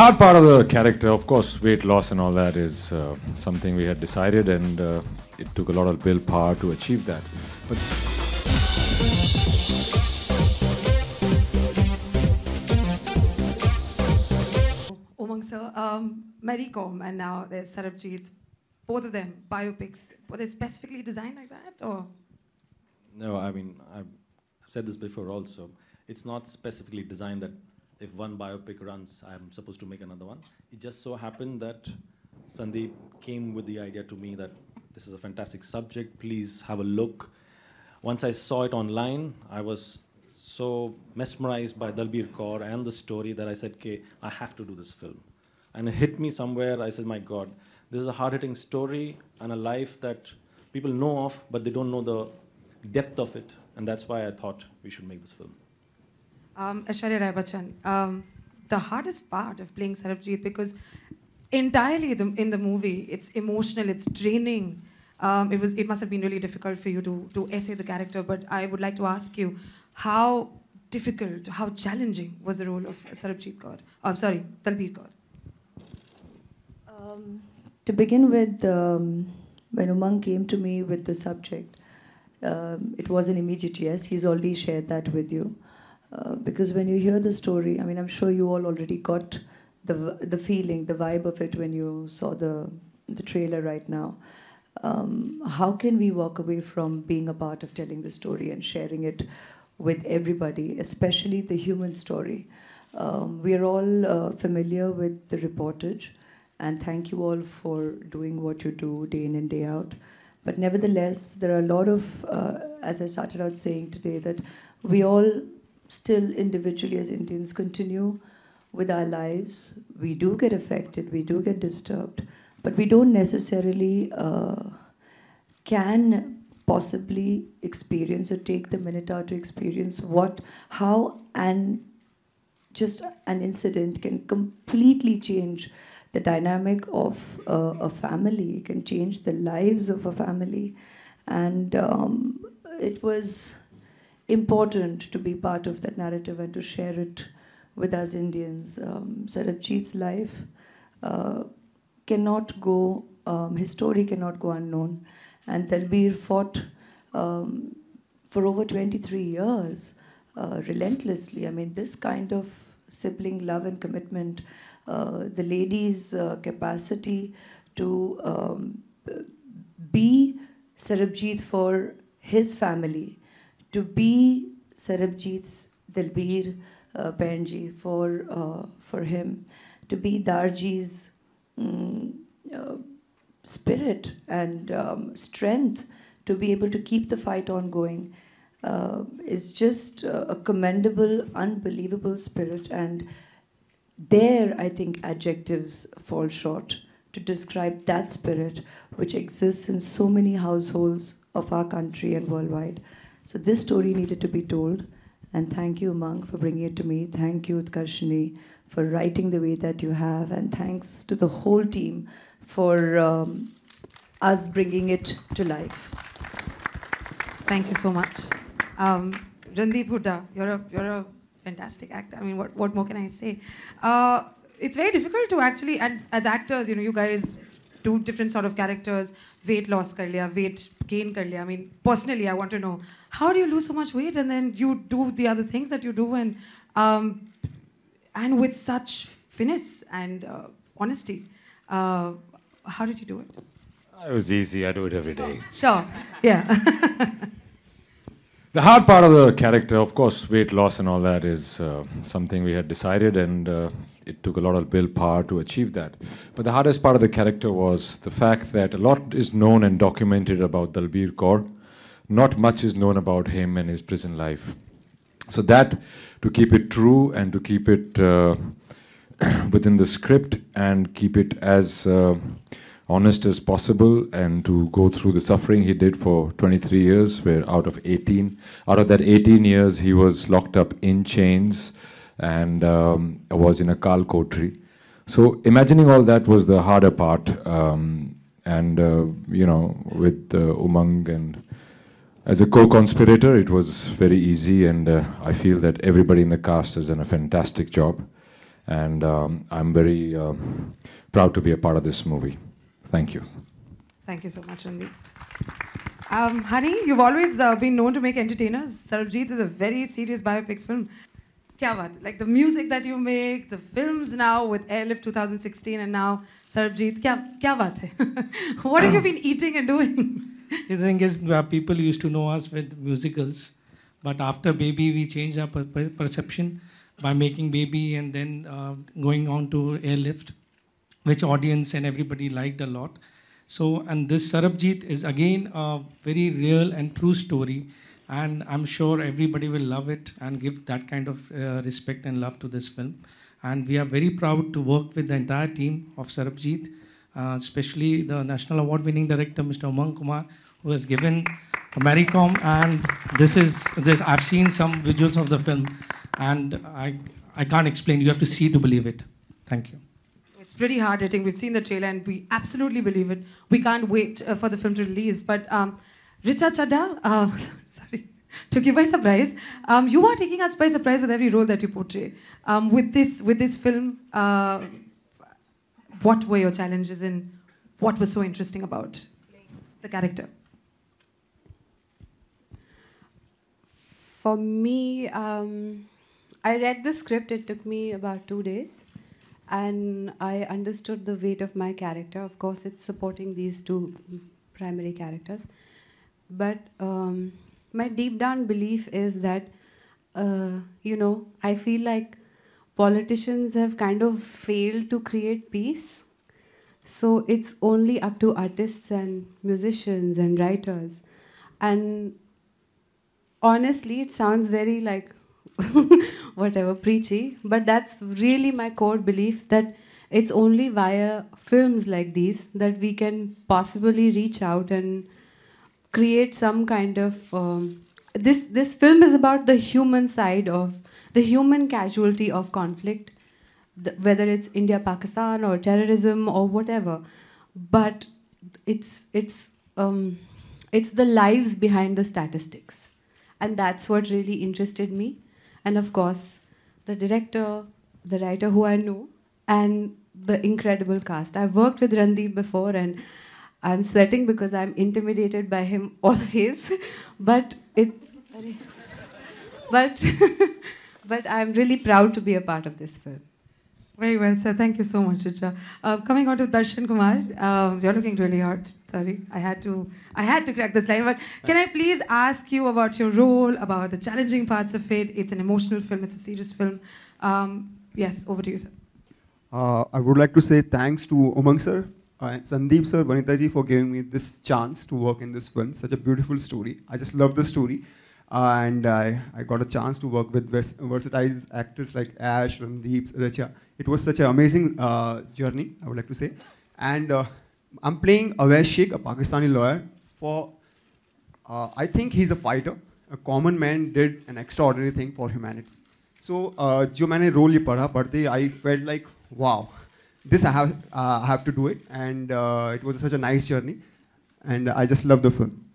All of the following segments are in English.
hard part of the character, of course, weight loss and all that is something we had decided, and it took a lot of willpower to achieve that. But Umang sir, Mary Com and now there's Sarbjit, both of them biopics. Were they specifically designed like that, or? No, I mean, I've said this before also. It's not specifically designed that if one biopic runs, I'm supposed to make another one. It just so happened that Sandeep came with the idea to me that this is a fantastic subject, please have a look. Once I saw it online, I was so mesmerized by Dalbir Kaur and the story that I said, okay, I have to do this film. And it hit me somewhere, I said, my God, this is a hard-hitting story and a life that people know of, but they don't know the depth of it. And that's why I thought we should make this film. Aishwarya Rai Bachchan, the hardest part of playing Sarbjit, because entirely in the movie, it's emotional, it's draining. It must have been really difficult for you to essay the character, but I would like to ask you, how difficult, how challenging was the role of Sarbjit Kaur? Dalbir Kaur. To begin with, when Umang came to me with the subject, it was an immediate yes. He's already shared that with you. Because when you hear the story, I mean, I'm sure you all already got the feeling, the vibe of it when you saw the trailer right now. How can we walk away from being a part of telling the story and sharing it with everybody, especially the human story? We are all familiar with the reportage, and thank you all for doing what you do day in and day out. But nevertheless, there are a lot of, as I started out saying today, that we all still individually as Indians continue with our lives. We do get affected, we do get disturbed, but we don't necessarily can possibly experience or take the minute out to experience how just an incident can completely change the dynamic of a family, can change the lives of a family. And it was important to be part of that narrative and to share it with us Indians. Sarbjit's life cannot go, his story cannot go unknown. And Dalbir fought for over 23 years relentlessly. I mean, this kind of sibling love and commitment, the lady's capacity to be Sarbjit for his family, to be Sarbjit's Dilbir Kaur for him, to be Darji's spirit and strength to be able to keep the fight on going is just a commendable, unbelievable spirit. And there, I think, adjectives fall short to describe that spirit which exists in so many households of our country and worldwide. So this story needed to be told, and thank you, Umang, for bringing it to me. Thank you, Utkarshini, for writing the way that you have, and thanks to the whole team for us bringing it to life. Thank you so much. Randeep Hooda, you're a fantastic actor. I mean, what more can I say? It's very difficult to actually, and as actors, you guys do different sort of characters. Weight loss kar liya, weight gain kar liya. I mean, personally, I want to know, how do you lose so much weight and then you do the other things that you do, and with such finesse and honesty? How did you do it? it was easy. I do it every day. Sure. Yeah. The hard part of the character, of course, weight loss and all that is something we had decided, and it took a lot of willpower to achieve that. But the hardest part of the character was the fact that a lot is known and documented about Dalbir Kaur. Not much is known about him and his prison life. So that, to keep it true and to keep it within the script and keep it as honest as possible, and to go through the suffering he did for 23 years, where out of that 18 years he was locked up in chains and was in a Kal Kotri. So imagining all that was the harder part, and with Umang and as a co-conspirator, it was very easy, and I feel that everybody in the cast has done a fantastic job. and I'm very proud to be a part of this movie. Thank you. Thank you so much, Randeep. Honey, you've always been known to make entertainers. Sarbjit is a very serious biopic film. Kya baat? Like the music that you make, the films now with Airlift 2016 and now Sarbjit, kya baat hai? What have you been eating and doing? See, the thing is, people used to know us with musicals, but after Baby, we changed our perception by making Baby and then going on to Airlift, which audience and everybody liked a lot. So, and this Sarbjit is again a very real and true story, and I'm sure everybody will love it and give that kind of respect and love to this film. And we are very proud to work with the entire team of Sarbjit, especially the National Award-winning director, Mr. Umang Kumar, who has given Maricom. And I've seen some visuals of the film, and I can't explain. You have to see to believe it. Thank you. It's pretty hard-hitting. We've seen the trailer and we absolutely believe it. We can't wait for the film to release. But Richa Chadda, sorry, took you by surprise. You are taking us by surprise with every role that you portray. With this film, what were your challenges and what was so interesting about the character? For me, I read the script. It took me about 2 days. And I understood the weight of my character. Of course, it's supporting these two primary characters. But my deep down belief is that, I feel like politicians have kind of failed to create peace. So it's only up to artists and musicians and writers. And honestly, it sounds very like whatever, preachy, but that's really my core belief, that it's only via films like these that we can possibly reach out and create some kind of... This film is about the human side of, the human casualty of conflict, whether it's India, Pakistan or terrorism or whatever. But it's the lives behind the statistics. And that's what really interested me. And of course, the director, the writer who I know, and the incredible cast. I've worked with Randeep before and I'm sweating because I'm intimidated by him always. but I'm really proud to be a part of this film. Very well, sir. Thank you so much, Richa. Coming on to Darshan Kumar, you're looking really hot. Sorry, I had to crack this line. But can I please ask you about your role, about the challenging parts of it? It's an emotional film. It's a serious film. Yes, over to you, sir. I would like to say thanks to Umang sir and Sandeep sir, Vanita ji for giving me this chance to work in this film. Such a beautiful story. I just love the story. And I got a chance to work with versatile actors like Ash, Randeep, Richa. It was such an amazing journey, I would like to say. And I'm playing Awais Sheikh, a Pakistani lawyer. I think he's a fighter. A common man did an extraordinary thing for humanity. So, जो मैंने role ये पढ़ते, I felt like, wow, this I have to do it. And it was such a nice journey. And I just love the film.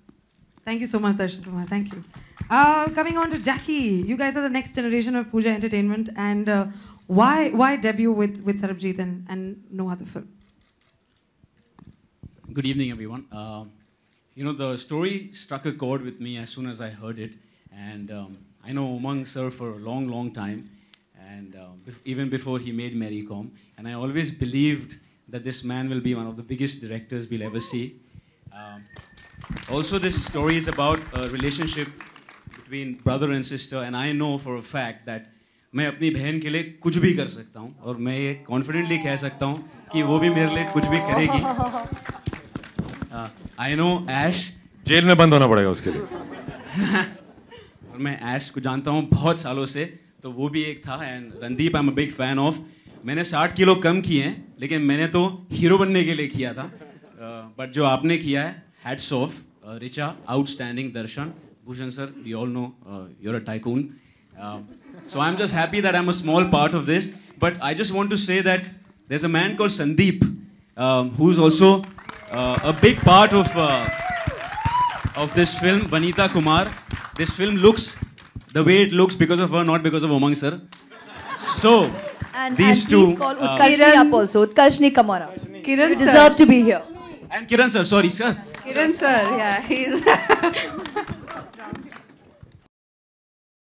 Thank you so much, Darshan Kumar. Thank you. Coming on to Jackie. You guys are the next generation of Pooja Entertainment. And why debut with Sarbjit and no other film? Good evening, everyone. The story struck a chord with me as soon as I heard it. And I know Umang sir for a long, long time. And even before he made Maricom. And I always believed that this man will be one of the biggest directors we'll ever see. Also, this story is about a relationship between brother and sister, and I know for a fact that मैं अपनी बहन के लिए कुछ भी कर सकता हूँ, और मैं ये confidently कह सकता हूँ कि वो भी मेरे लिए कुछ भी करेगी. I know Ash. जेल में बंद होना पड़ेगा उसके लिए. और मैं Ash को जानता हूँ बहुत सालों से, तो वो भी एक था. And Randeep, I'm a big fan of. मैंने 60 किलो कम किए हैं, लेकिन मैंने तो हीरो बनने के लिए किया था. But जो आपने किया है, hats off. Richa, outstanding. Darshan, Bhushan sir, we all know you're a tycoon. So I'm just happy that I'm a small part of this. But I just want to say that there's a man called Sandeep, who's also a big part of this film, Vanita Kumar. This film looks the way it looks because of her, not because of Umang sir. So And these and two. please call Utkarshni up also. Utkarshni, come on up. Kiran You sir. deserve to be here. And Kiran sir, sorry sir. Kiran sir, yeah, he's